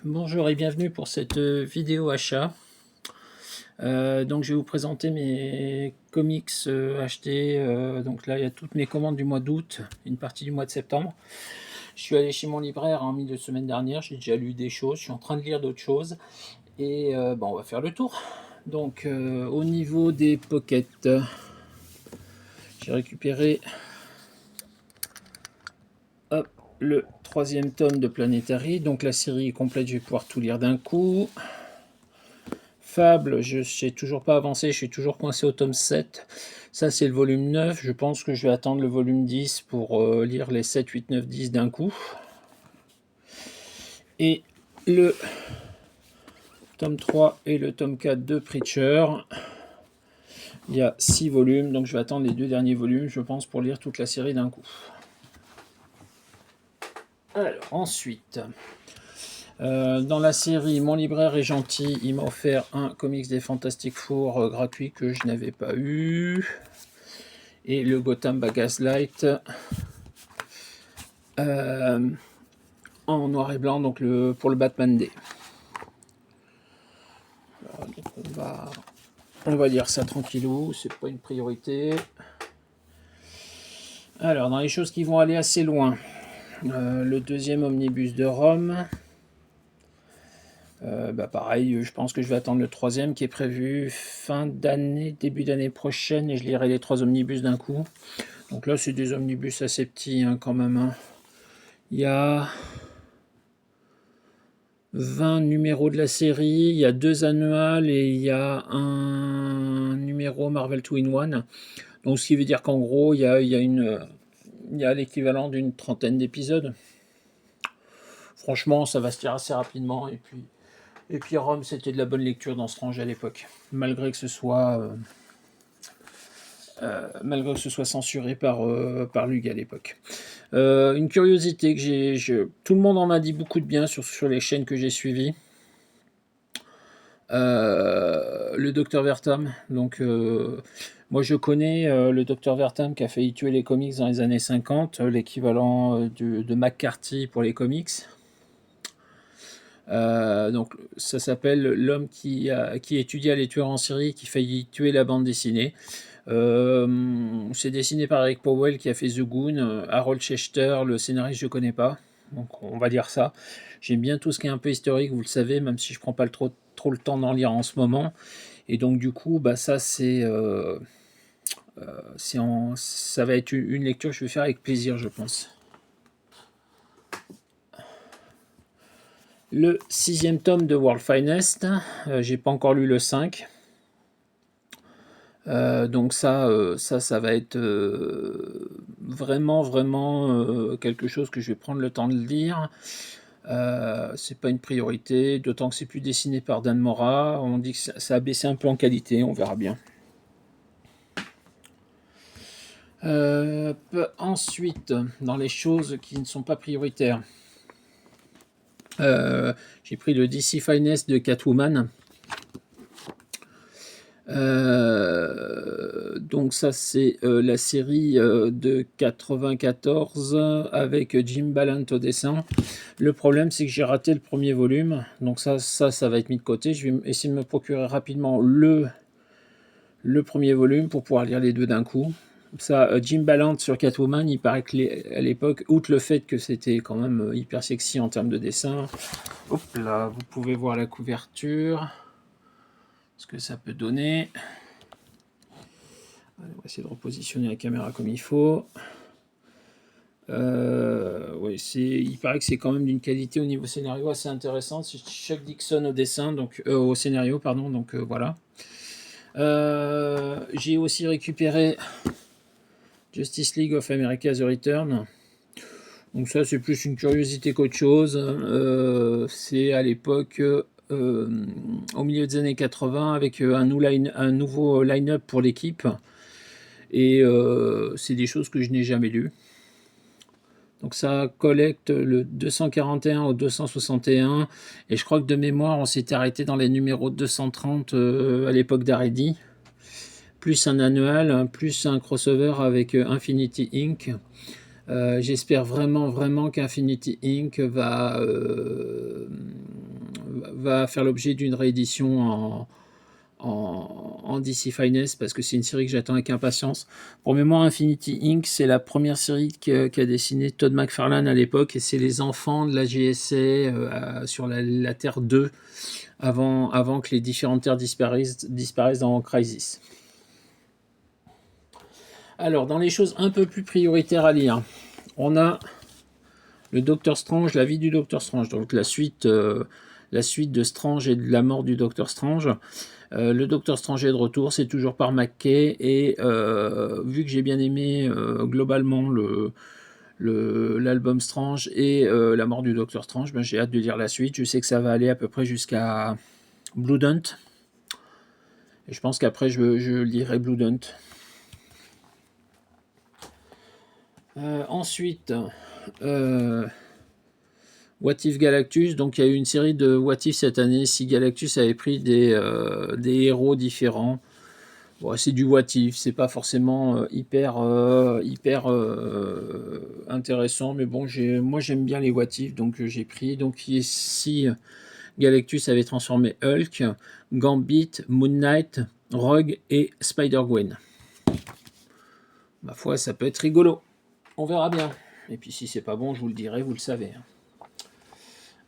Bonjour et bienvenue pour cette vidéo achat. Donc je vais vous présenter mes comics achetés. Donc là il y a toutes mes commandes du mois d'août, une partie du mois de septembre. Je suis allé chez mon libraire en milieu de semaine dernière, j'ai déjà lu des choses, je suis en train de lire d'autres choses. Et bon, on va faire le tour. Donc au niveau des pockets, j'ai récupéré hop, le troisième tome de Planetary. Donc la série est complète, je vais pouvoir tout lire d'un coup. Fable, je sais toujours pas avancé, je suis toujours coincé au tome 7. Ça, c'est le volume 9. Je pense que je vais attendre le volume 10 pour lire les 7, 8, 9, 10 d'un coup. Et le tome 3 et le tome 4 de Preacher. Il y a 6 volumes, donc je vais attendre les 2 derniers volumes, je pense, pour lire toute la série d'un coup. Alors, ensuite... dans la série Mon libraire est gentil, il m'a offert un comics des Fantastic Four gratuit que je n'avais pas eu, et le Gotham by Gaslight en noir et blanc, donc pour le Batman Day. Alors, donc on va lire ça tranquillou, c'est pas une priorité. Alors, dans les choses qui vont aller assez loin, le deuxième omnibus de Rome. Pareil, je pense que je vais attendre le troisième qui est prévu fin d'année, début d'année prochaine, et je lirai les 3 omnibus d'un coup. Donc là, c'est des omnibus assez petits quand même. Hein. Il y a 20 numéros de la série, il y a 2 annuals et il y a un numéro Marvel 2-in-1. Donc ce qui veut dire qu'en gros, il y a l'équivalent d'une trentaine d'épisodes. Franchement, ça va se tirer assez rapidement, et puis Rome, c'était de la bonne lecture dans ce range à l'époque, malgré que ce soit censuré par Lug à l'époque. Une curiosité que tout le monde en a dit beaucoup de bien sur les chaînes que j'ai suivies. Le Dr Vertam. Donc moi je connais le Dr Vertam qui a failli tuer les comics dans les années 50, l'équivalent de McCarthy pour les comics. Donc ça s'appelle L'homme qui étudia les tueurs en série qui faillit tuer la bande dessinée. C'est dessiné par Eric Powell qui a fait The Goon. Harold Schechter, le scénariste, je connais pas, donc on va dire ça. J'aime bien tout ce qui est un peu historique, vous le savez, même si je prends pas trop le temps d'en lire en ce moment. Et donc du coup, ça ça va être une lecture que je vais faire avec plaisir, je pense. Le 6e tome de World Finest, j'ai pas encore lu le 5. Donc ça va être vraiment quelque chose que je vais prendre le temps de lire. C'est pas une priorité, d'autant que c'est plus dessiné par Dan Mora. On dit que ça a baissé un peu en qualité, on verra bien. Ensuite, dans les choses qui ne sont pas prioritaires, j'ai pris le DC Finest de Catwoman. Donc ça c'est la série de 94 avec Jim Ballant au dessin. Le problème c'est que j'ai raté le premier volume, donc ça va être mis de côté. Je vais essayer de me procurer rapidement le premier volume pour pouvoir lire les 2 d'un coup. Ça, Jim Ballant sur Catwoman, il paraît que à l'époque, outre le fait que c'était quand même hyper sexy en termes de dessin, hop là, vous pouvez voir la couverture, ce que ça peut donner. Allez, on va essayer de repositionner la caméra comme il faut. Ouais, il paraît que c'est quand même d'une qualité au niveau scénario assez intéressante. C'est Chuck Dixon au dessin, donc au scénario, pardon. Donc voilà. J'ai aussi récupéré Justice League of America The Return. Donc ça, c'est plus une curiosité qu'autre chose. C'est à l'époque, au milieu des années 80, avec un nouveau line-up pour l'équipe. Et c'est des choses que je n'ai jamais lues. Donc ça collecte le 241 au 261. Et je crois que de mémoire, on s'était arrêté dans les numéros 230 à l'époque d'Aredi. Plus un annual, plus un crossover avec Infinity Inc. J'espère vraiment qu'Infinity Inc. va faire l'objet d'une réédition en DC Finest, parce que c'est une série que j'attends avec impatience. Pour mémoire, Infinity Inc., c'est la première série qu'a dessiné Todd McFarlane à l'époque, et c'est les enfants de la GSA sur la Terre 2, avant que les différentes Terres disparaissent dans Crisis. Alors, dans les choses un peu plus prioritaires à lire, on a le Docteur Strange, la vie du Docteur Strange, donc la suite de Strange et de la mort du Docteur Strange. Le Docteur Strange est de retour, c'est toujours par McKay, et vu que j'ai bien aimé globalement l'album Strange et la mort du Docteur Strange, ben, j'ai hâte de lire la suite. Je sais que ça va aller à peu près jusqu'à Blood Hunt, et je pense qu'après je lirai Blood Hunt. Ensuite, What If Galactus, donc il y a eu une série de What If cette année, si Galactus avait pris des héros différents. Bon, c'est du What If, c'est pas forcément hyper intéressant, mais bon, moi j'aime bien les What If, donc j'ai pris. Donc ici, Galactus avait transformé Hulk, Gambit, Moon Knight, Rogue et Spider-Gwen. Ma foi, ça peut être rigolo. On verra bien. Et puis si c'est pas bon, je vous le dirai, vous le savez.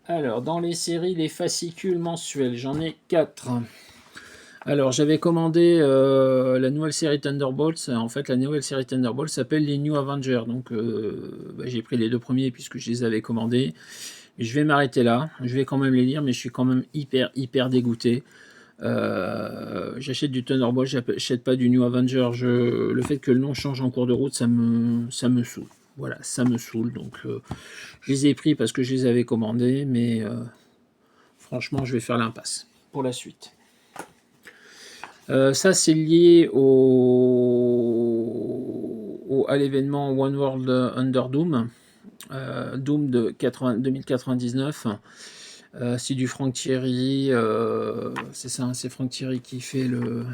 Alors, dans les séries, les fascicules mensuels, j'en ai 4. Alors, j'avais commandé la nouvelle série Thunderbolts. En fait, la nouvelle série Thunderbolts s'appelle les New Avengers. Donc, j'ai pris les 2 premiers puisque je les avais commandés. Je vais m'arrêter là. Je vais quand même les lire, mais je suis quand même hyper dégoûté. J'achète du Thunderbolt, j'achète pas du New Avenger. Le fait que le nom change en cours de route, ça me saoule. Voilà, ça me saoule. Donc, je les ai pris parce que je les avais commandés, mais franchement, je vais faire l'impasse pour la suite. Ça, c'est lié à l'événement One World Under Doom, Doom de 2099. C'est du Frank Thierry, c'est ça, c'est Frank Thierry qui fait le...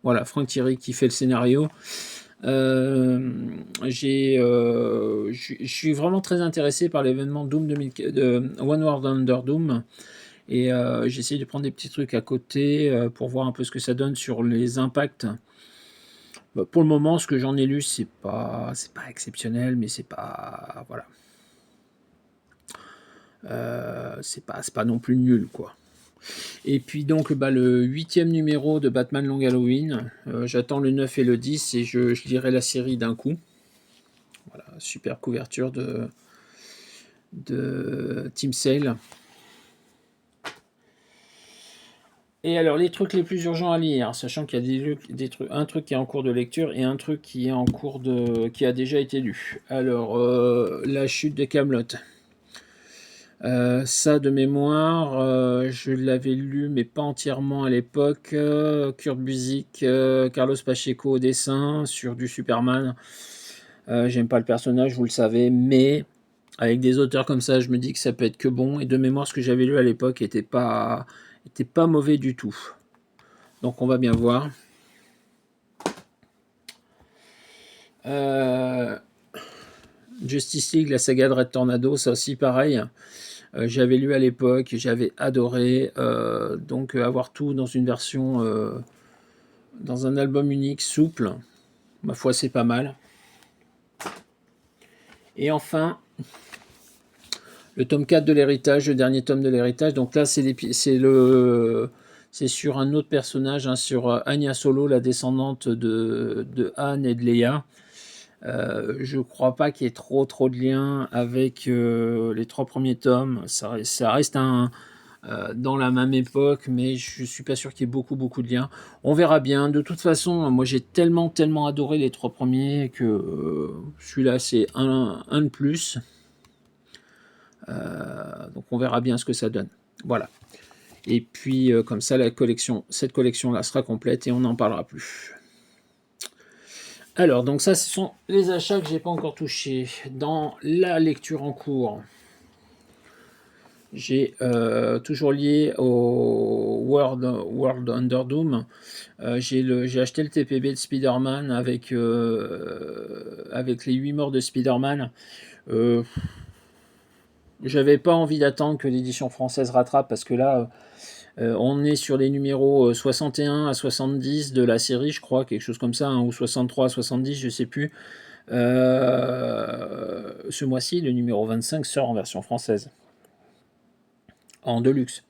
Voilà, Frank Thierry qui fait le scénario. Je suis vraiment très intéressé par l'événement Doom One World Under Doom, et j'essaie de prendre des petits trucs à côté pour voir un peu ce que ça donne sur les impacts. Pour le moment, ce que j'en ai lu, c'est pas exceptionnel, mais c'est pas... Voilà. C'est pas non plus nul, quoi. Et puis donc le 8e numéro de Batman Long Halloween, j'attends le 9 et le 10 et je lirai la série d'un coup. Voilà, super couverture de Team Sale. Et alors les trucs les plus urgents à lire, sachant qu'il y a un truc qui est en cours de lecture et un truc qui est qui a déjà été lu. Alors la chute de Kaamelott. Ça de mémoire, je l'avais lu mais pas entièrement à l'époque. Kurt Busiek, Carlos Pacheco au dessin sur du Superman. J'aime pas le personnage, vous le savez, mais avec des auteurs comme ça, je me dis que ça peut être que bon. Et de mémoire, ce que j'avais lu à l'époque était pas mauvais du tout. Donc on va bien voir. Justice League, la saga de Red Tornado, ça aussi pareil. J'avais lu à l'époque, j'avais adoré. Donc avoir tout dans une version, dans un album unique, souple, ma foi c'est pas mal. Et enfin, le tome 4 de l'héritage, le dernier tome de l'héritage. Donc là c'est sur un autre personnage, hein, sur Anya Solo, la descendante de Anne et de Leia. Je crois pas qu'il y ait trop de liens avec les 3 premiers tomes. Ça reste dans la même époque, mais je suis pas sûr qu'il y ait beaucoup de liens. On verra bien. De toute façon, moi j'ai tellement adoré les 3 premiers que celui-là c'est un de plus. Donc on verra bien ce que ça donne. Voilà. Et puis comme ça, cette collection-là sera complète et on n'en parlera plus. Alors, donc ça, ce sont les achats que j'ai pas encore touchés. Dans la lecture en cours, j'ai toujours lié au World Under Doom. J'ai acheté le TPB de Spider-Man avec les 8 morts de Spider-Man. J'avais pas envie d'attendre que l'édition française rattrape, parce que là, on est sur les numéros 61 à 70 de la série, je crois, quelque chose comme ça, hein, ou 63 à 70, je sais plus. Ce mois-ci, le numéro 25 sort en version française, en deluxe.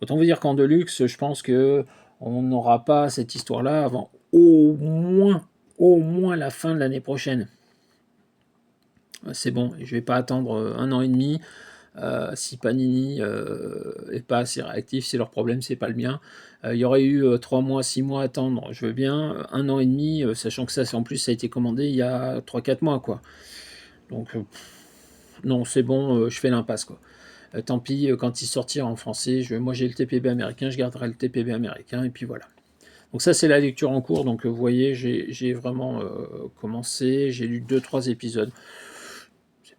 Autant vous dire qu'en deluxe, je pense que on n'aura pas cette histoire-là avant au moins la fin de l'année prochaine. C'est bon, je vais pas attendre 1 an et demi. Si Panini est pas assez réactif, c'est leur problème, c'est pas le mien. Il y aurait eu 3 mois, 6 mois à attendre, je veux bien. 1 an et demi, sachant que ça, en plus, ça a été commandé il y a 3-4 mois, quoi. Donc, non, c'est bon, je fais l'impasse, quoi. Tant pis, quand il sortira en français, moi j'ai le TPB américain, je garderai le TPB américain, et puis voilà. Donc ça, c'est la lecture en cours, donc vous voyez, j'ai vraiment commencé, j'ai lu 2-3 épisodes.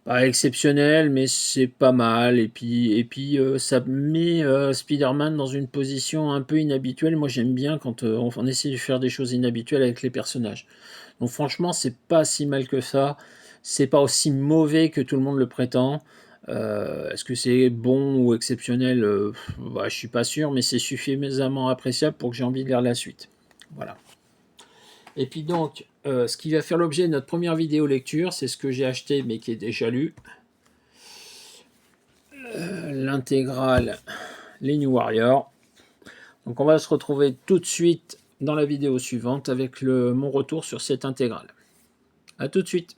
Pas exceptionnel, mais c'est pas mal. Et puis ça met Spider-Man dans une position un peu inhabituelle. Moi, j'aime bien quand on essaie de faire des choses inhabituelles avec les personnages. Donc franchement, c'est pas si mal que ça. C'est pas aussi mauvais que tout le monde le prétend. Est-ce que c'est bon ou exceptionnel? Bah, je suis pas sûr, mais c'est suffisamment appréciable pour que j'ai envie de lire la suite. Voilà. Et puis donc, ce qui va faire l'objet de notre première vidéo lecture, c'est ce que j'ai acheté mais qui est déjà lu. L'intégrale Les New Warriors. Donc on va se retrouver tout de suite dans la vidéo suivante avec mon retour sur cette intégrale. A tout de suite.